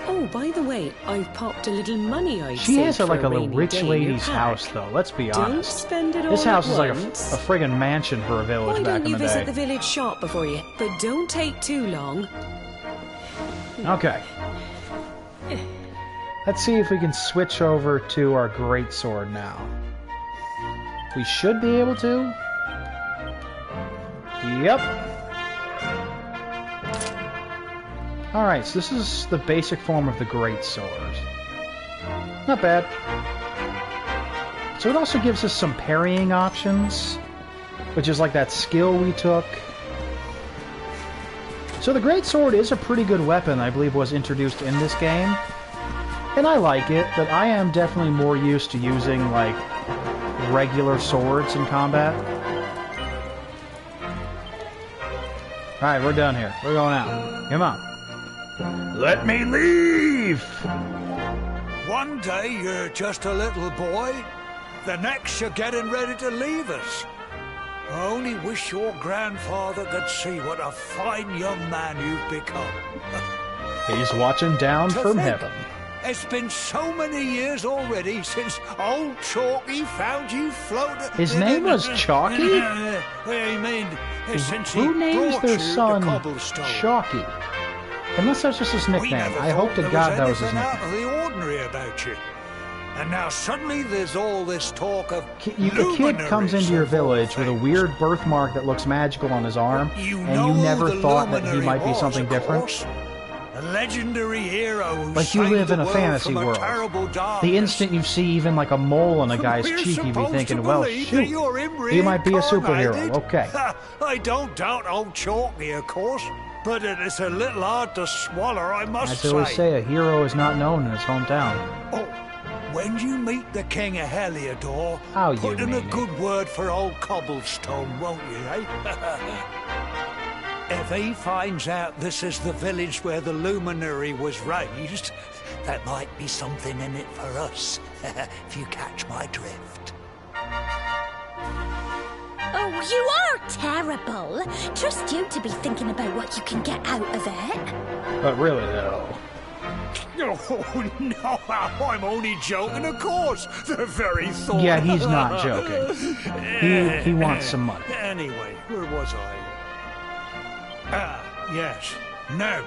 Oh, by the way, I've popped a little money I She saved has for like a rainy rich day in your lady's pack. house, though. Let's be Don't honest. spend it all This house at is like a once. friggin' mansion for a village Why back don't in you the visit day. the village shop before you? But don't take too long. Okay. Let's see if we can switch over to our greatsword now. We should be able to. Yep. Alright, so this is the basic form of the greatsword. Not bad. So it also gives us some parrying options, which is like that skill we took. So the greatsword is a pretty good weapon, I believe was introduced in this game. And I like it, but I am definitely more used to using, like, regular swords in combat. Alright, we're done here. We're going out. Come on. Let me leave! One day you're just a little boy, the next you're getting ready to leave us. I only wish your grandfather could see what a fine young man you've become. He's watching down To from think, heaven. It's been so many years already since old Chalky found you floating. His name was Chalky? I mean, since Who he names brought their you son to Cobblestone. Chalky? Unless that's just his We nickname. never I hope thought to there God was that was his anything out nickname. of the ordinary about you. And now suddenly there's all this talk of A kid comes into your village with a weird birthmark that looks magical on his arm, and you never thought that he might be something different. A legendary hero who Like you saved live in the a world fantasy from a world. terrible The darkness. instant you see even like a mole on a guy's We're cheek, you'd be supposed thinking, to well, believe shoot, that you're him he might be a superhero. reincarnated. Okay. I don't doubt old Chalky, of course, but it is a little hard to swallow, I must As they always say, a hero is not known in his hometown. Oh, when you meet the King of Heliodor, How you put in a mean it? good word for old Cobblestone, won't you, eh? If he finds out this is the village where the luminary was raised, that might be something in it for us, if you catch my drift. Oh, you are terrible. Trust you to be thinking about what you can get out of it. But really, though, Oh, no, I'm only joking, of course. The very thought. yeah, he's not joking. He wants some money. Anyway, where was I? Ah, yes. Now,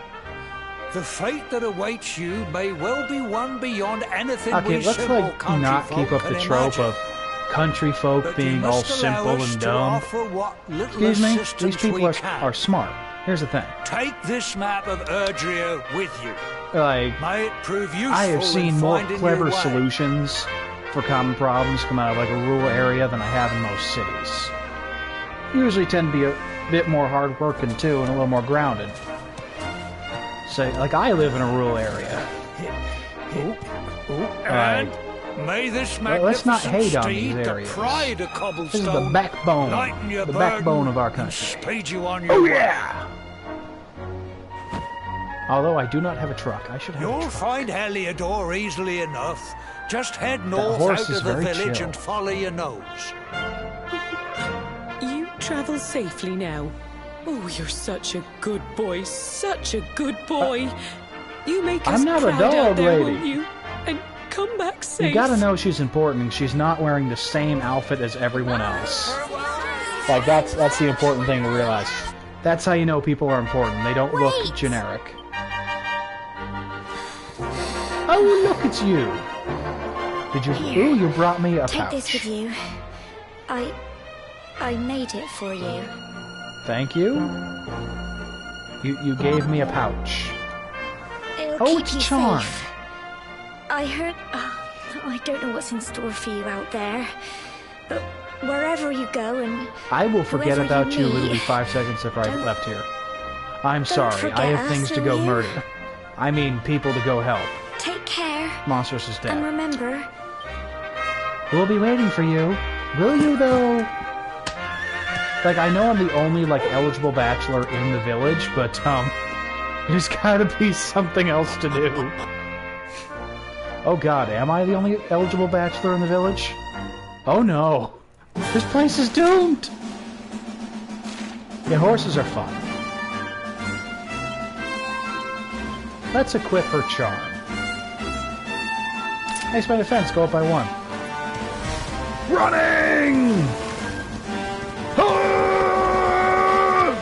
the fate that awaits you may well be one beyond anything Okay, we let's simple like country not folk keep up the can trope imagine. of country folk But being you all must allow simple us and to dumb. offer what little Excuse me? assistance These people we are can. smart. Here's the thing. Take this map of Erdrea with you. Like, May it prove useful I have in seen more finding clever your way. solutions for common problems come out of like a rural area than I have in most cities. Usually tend to be a bit more hardworking too and a little more grounded. So, like, I live in a rural area. And may this Well, let's not magnificent hate on these steed, the areas. pride of Cobblestone, This is the backbone, lighten your the burden backbone of our and country. speed you on your Oh way. yeah! Although I do not have a truck, I should have a You'll truck. find Heliodor easily enough. Just head north horse out is of the very village chill. and follow your nose. You travel safely now. Oh, you're such a good boy, such a good boy. You make us I'm not a proud dog out there, lady. won't you? And come back safe. You gotta know she's important. She's not wearing the same outfit as everyone else. Like, that's the important thing to realize. That's how you know people are important. They don't look Wait. generic. Oh, look, it's you. Did you... Here. Ooh, you brought me a Take pouch. this with you. I made it for you. Thank you. You gave me a pouch. It'll Oh, keep it's you charmed. safe. I heard... I don't know what's in store for you out there. But wherever you go and... I will forget whoever about you meet, literally 5 seconds after I don't- left here. I'm sorry. I forget have us, things to will go you? murder. I mean people to go help. Take care. Monsters is And dead. remember, We'll be waiting for you. Will you, though? Like, I know I'm the only, like, eligible bachelor in the village, but, there's gotta be something else to do. Oh god, am I the only eligible bachelor in the village? Oh no. This place is doomed! Yeah, horses are fun. Let's equip her charm. Makes my defense go up by 1. Running! Ah!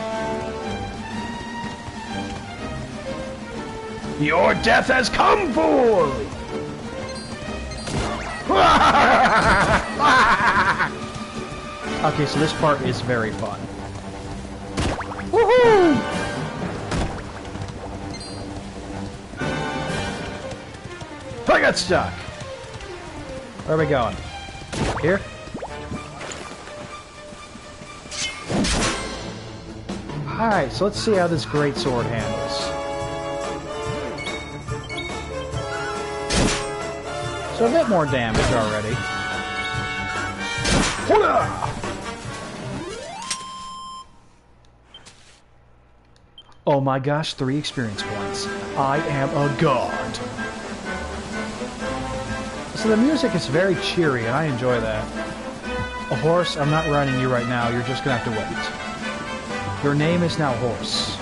Your death has come, fool! Okay, so this part is very fun. Woohoo! I got stuck. Where are we going? Here? Alright, so let's see how this greatsword handles. So a bit more damage already. Oh my gosh, 3 experience points. I am a god. So the music is very cheery, and I enjoy that. A horse, I'm not running you right now, you're just gonna have to wait. Your name is now Horse.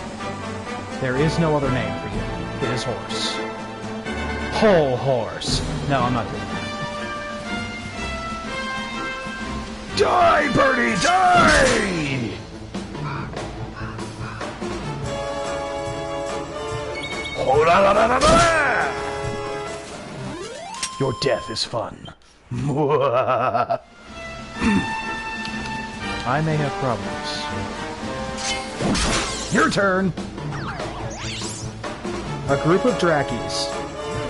There is no other name for you. It is Horse. Whole horse. No, I'm not doing that. Die, birdie, die! Oh, la, la, la, la, la. Your death is fun. I may have problems. Your turn! A group of Drakkies.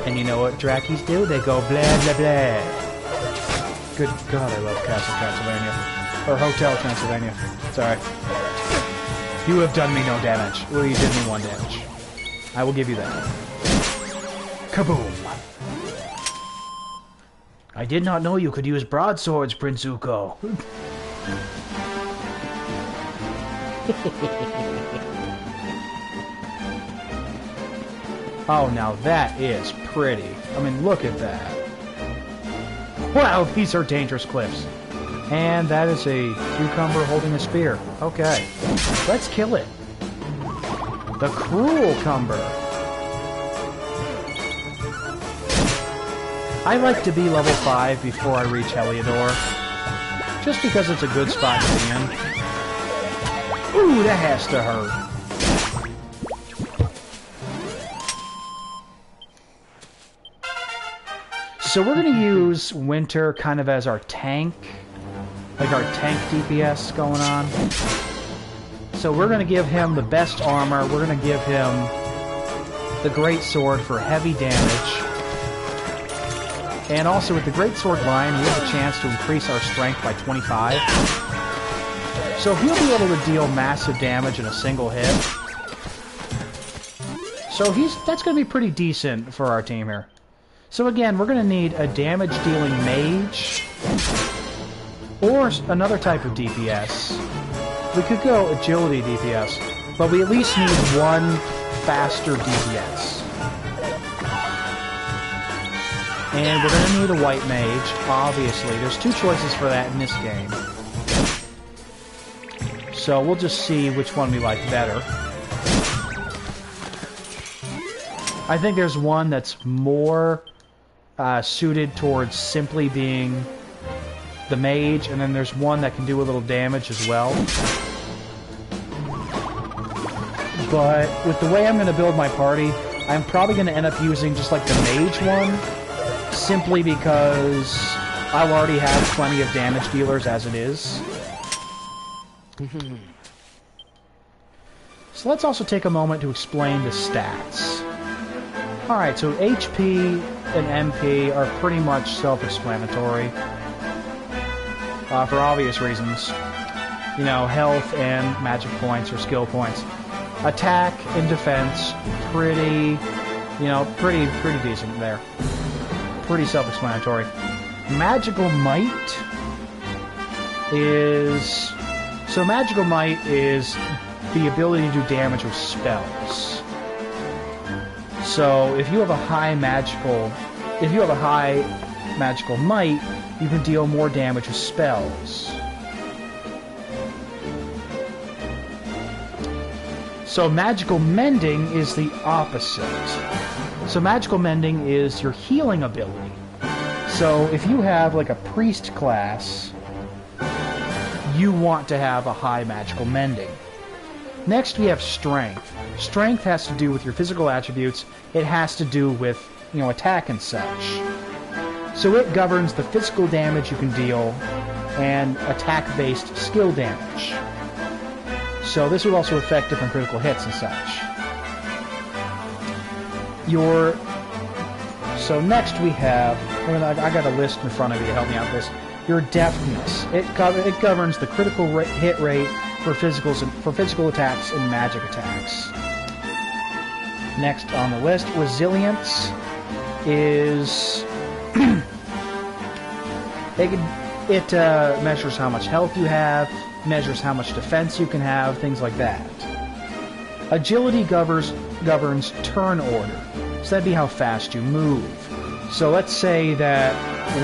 And you know what Drakkies do? They go blah blah blah. Good God, I love Castle Transylvania. Or Hotel Transylvania. Sorry. You have done me no damage. Well, you did me 1 damage. I will give you that. Kaboom! I did not know you could use broadswords, Prince Zuko. Oh, now that is pretty. I mean, look at that. Wow, these are dangerous cliffs. And that is a cucumber holding a spear. Okay. Let's kill it. The Cruel Cumber. I like to be level 5 before I reach Heliodor. Just because it's a good spot to be in. Ooh, that has to hurt. So we're going to use Winter kind of as our tank. Like our tank DPS going on. So we're going to give him the best armor. We're going to give him the Greatsword for heavy damage. And also with the Greatsword line, we have a chance to increase our strength by 25. So he'll be able to deal massive damage in a single hit. So that's going to be pretty decent for our team here. So again, we're going to need a damage-dealing mage, or another type of DPS. We could go agility DPS, but we at least need 1 faster DPS. And we're going to need a white mage, obviously. There's 2 choices for that in this game. So we'll just see which one we like better. I think there's one that's more suited towards simply being the mage, and then there's one that can do a little damage as well. But with the way I'm going to build my party, I'm probably going to end up using just like the mage one, simply because I'll already have plenty of damage dealers as it is. So let's also take a moment to explain the stats. Alright, so HP and MP are pretty much self-explanatory. For obvious reasons. You know, health and magic points or skill points. Attack and defense, pretty You know, pretty decent there. Pretty self-explanatory. Magical Might is... So Magical Might is the ability to do damage with spells. So if you have a high magical might, you can deal more damage with spells. So Magical Mending is the opposite. So Magical Mending is your healing ability. So if you have like a priest class, you want to have a high Magical Mending. Next we have Strength. Strength has to do with your physical attributes. It has to do with, you know, attack and such. So it governs the physical damage you can deal and attack-based skill damage. So this would also affect different critical hits and such. So next we have, I got a list in front of you to help me out with this. Your Deftness. It governs the critical hit rate for physical attacks and magic attacks. Next on the list, Resilience is it measures how much health you have, measures how much defense you can have, things like that. Agility governs turn order, so that'd be how fast you move. So let's say that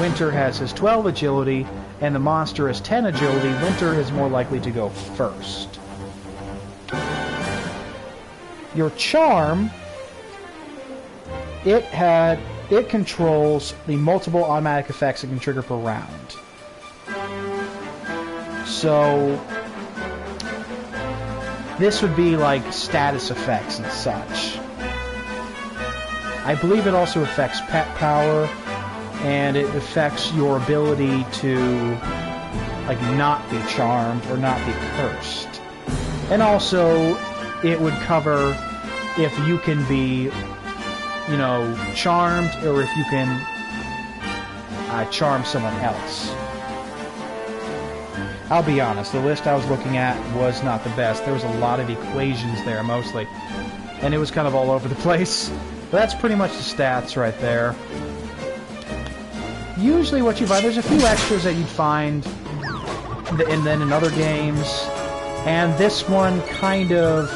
Winter has his 12 agility and the monster has 10 agility. Winter is more likely to go first. Your Charm, it controls the multiple automatic effects it can trigger per round. So this would be like status effects and such. I believe it also affects pet power, and it affects your ability to like not be charmed or not be cursed. And also it would cover if you can be, you know, charmed, or if you can charm someone else. I'll be honest, the list I was looking at was not the best. There was a lot of equations there, mostly. And it was kind of all over the place. But that's pretty much the stats right there. Usually what you find, there's a few extras that you'd find and then in other games. And this one kind of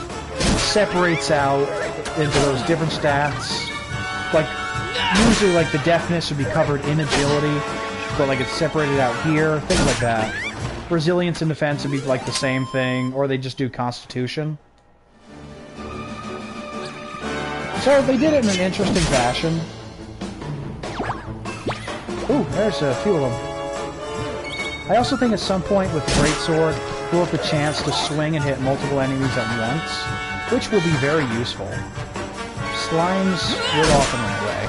separates out into those different stats. Like, usually like the deafness would be covered in agility, but like it's separated out here, things like that. Resilience and defense would be like the same thing, or they just do constitution. So they did it in an interesting fashion. Ooh, there's a few of them. I also think at some point with the Greatsword, we'll have the chance to swing and hit multiple enemies at once, which will be very useful. Slimes will often run away.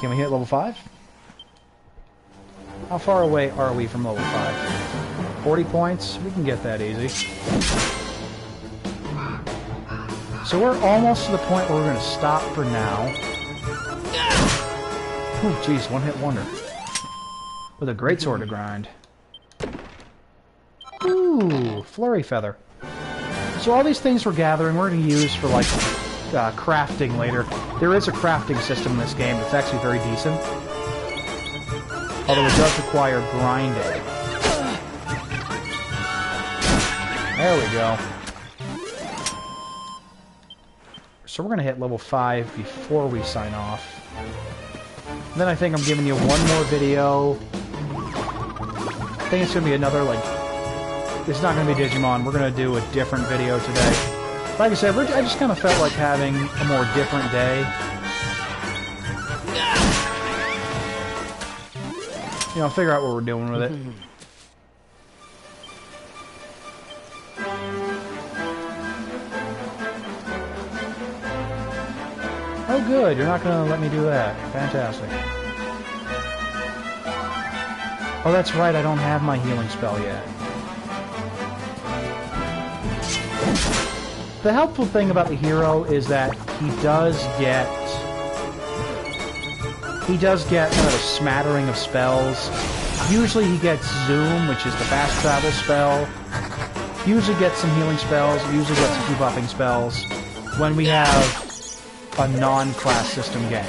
Can we hit level 5? How far away are we from level 5? 40 points? We can get that easy. So we're almost to the point where we're going to stop for now. Oh, jeez, one-hit wonder. With a greatsword to grind. Ooh, flurry feather. So all these things we're gathering, we're going to use for, like, crafting later. There is a crafting system in this game that's actually very decent. Although it does require grinding. There we go. So we're going to hit level 5 before we sign off. Then I think I'm giving you one more video. I think it's going to be another, like... It's not going to be Digimon. We're going to do a different video today. Like I said, I just kind of felt like having a more different day. You know, figure out what we're doing with it. Oh good, you're not going to let me do that. Fantastic. Oh, that's right, I don't have my healing spell yet. The helpful thing about the hero is that he does get kind of a smattering of spells. Usually he gets Zoom, which is the fast travel spell. Usually gets some healing spells, usually gets a few buffing spells. When we have a non-class system game.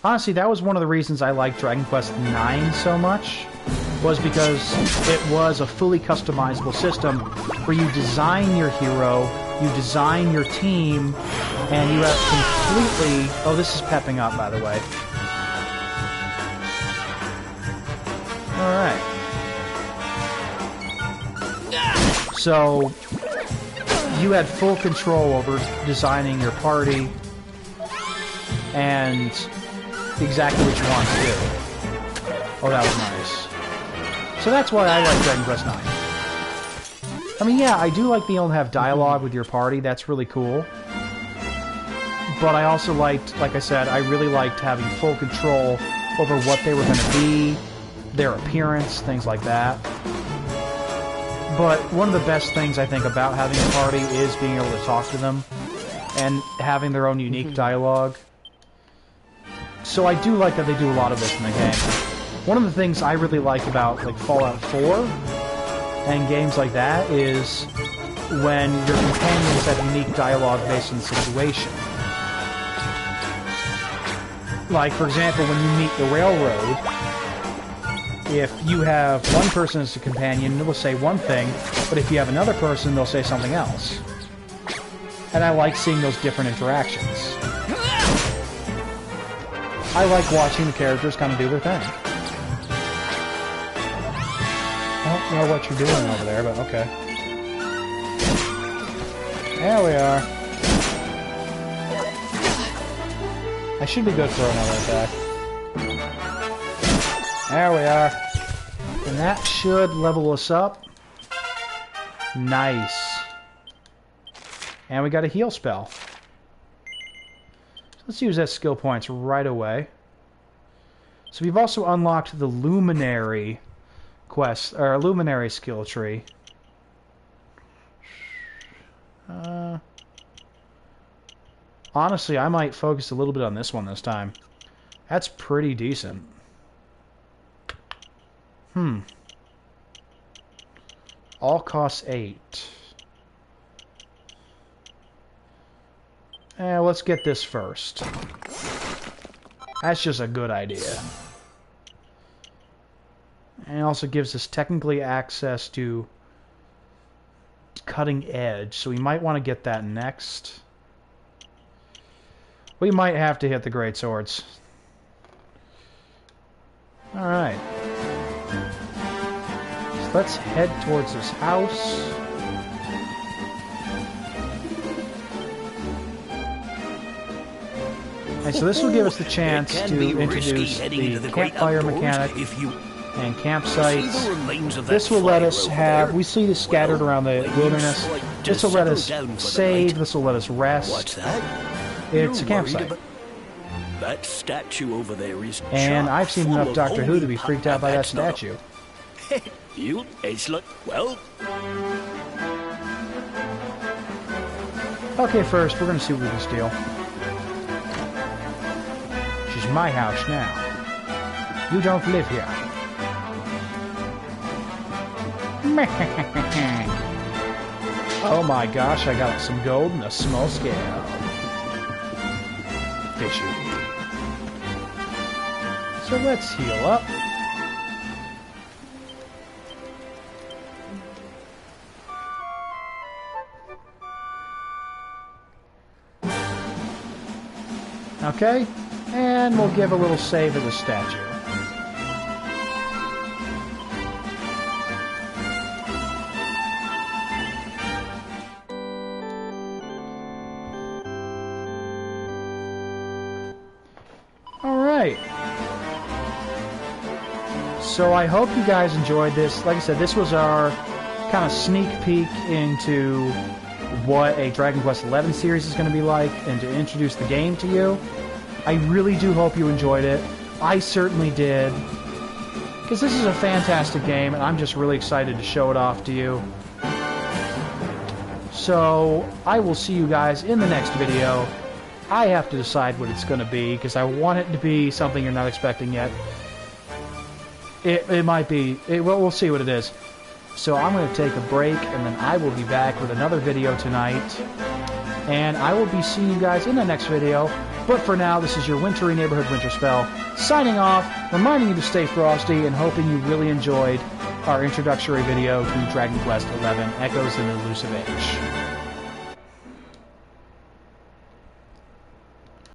Honestly, that was one of the reasons I liked Dragon Quest IX so much, was because it was a fully customizable system where you design your hero, you design your team, and you have completely... Oh, this is pepping up, by the way. Alright. So, you had full control over designing your party, and exactly what you want to do. Oh, that was nice. So that's why I like Dragon Quest IX. I mean, yeah, I do like being able to have dialogue with your party. That's really cool. But I also liked, like I said, I really liked having full control over what they were going to be, their appearance, things like that. But one of the best things, I think, about having a party is being able to talk to them and having their own unique dialogue. So I do like that they do a lot of this in the game. One of the things I really like about like Fallout 4 and games like that is when your companions have unique dialogue based on the situation. Like, for example, when you meet the railroad, if you have one person as a companion, they'll say one thing, but if you have another person, they'll say something else. And I like seeing those different interactions. I like watching the characters kind of do their thing. I don't know what you're doing over there, but okay. There we are. I should be good for another attack. There we are. And that should level us up. Nice. And we got a heal spell. Let's use that skill points right away. So we've also unlocked the Luminary quest, or Luminary skill tree. Honestly, I might focus a little bit on this one this time. That's pretty decent. All costs 8. Let's get this first. That's just a good idea. And it also gives us technically access to cutting edge, so we might want to get that next. We might have to hit the great swords. Alright. So let's head towards this house. And so this will give us the chance to introduce the campfire mechanic and campsites. This will let us have... We see this scattered around the wilderness. This will let us save. This will let us rest. It's a campsite. That statue over there is and I've seen enough Doctor Who to be freaked out by that statue. It's like, well... Okay, first, we're going to see what we can steal. She's my house now. You don't live here. Oh my gosh, I got some gold and a small scale. Fishy. So let's heal up. Okay, and we'll give a little save of the statue. Alright. So I hope you guys enjoyed this. Like I said, this was our kind of sneak peek into what a Dragon Quest XI series is going to be like and to introduce the game to you. I really do hope you enjoyed it. I certainly did. Because this is a fantastic game and I'm just really excited to show it off to you. So I will see you guys in the next video. I have to decide what it's going to be, because I want it to be something you're not expecting yet. It might be. We'll see what it is. So I'm going to take a break, and then I will be back with another video tonight. And I will be seeing you guys in the next video. But for now, this is your wintry neighborhood Winterspell, signing off, reminding you to stay frosty, and hoping you really enjoyed our introductory video to Dragon Quest XI, Echoes in the Elusive Age.